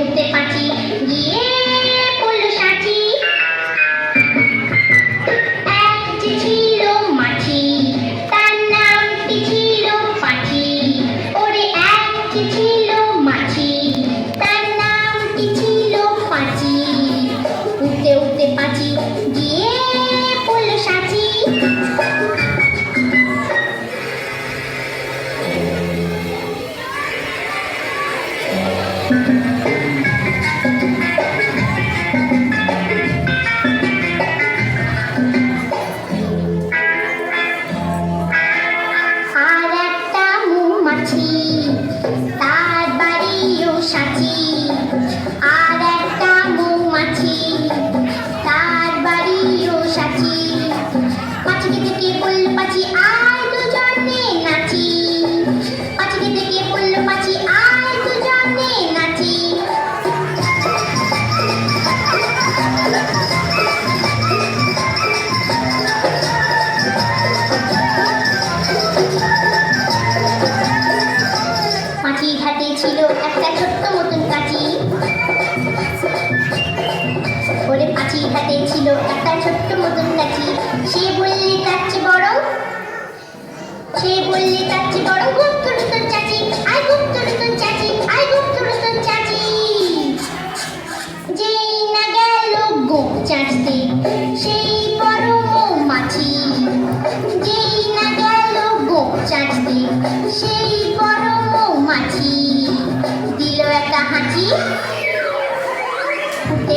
উঠতে পাঁচি গিয়ে পড়ল সাঁচি। এক যে ছিল মাছি, তার নামটি ছিল পাঁচি। ওরে এক যে ছিল মাছি, তার নামটি ছিল পাঁচি। উঠতে উঠতে পাঁচি গিয়ে পড়ল সাঁচি। আর একটা মৌমাছি, তার বাড়িও সাঁচি। আর একটা মৌমাছি, তার বাড়িও সাঁচি। পাঁচিকে থেকে বলল পাঁচি আয় দুজনে নাচি। পাঁচিকে থেকে বলল পাঁচি আয় দুজনে নাচি। পাঁচির হাতে ছিল একটা ছোট্ট মতন কাঁচি। ওরে পাঁচির হাতে ছিল একটা ছোট্ট মতন কাঁচি। সে বললে তার চেয়ে বড়, সে বললে তার চেয়ে বড় গুপ্ত রতন চাচি। আয় গুপ্ত রতন চাচি, আয় গুপ্ত রতন চাচি। যেই না গেল গোপ চাঁচতে সেই বড় মৌমাছি। যেই না গেল গোপ চাঁচতে সেই বড় মৌমাছি। দিল একটা হাঁচি, উঠতে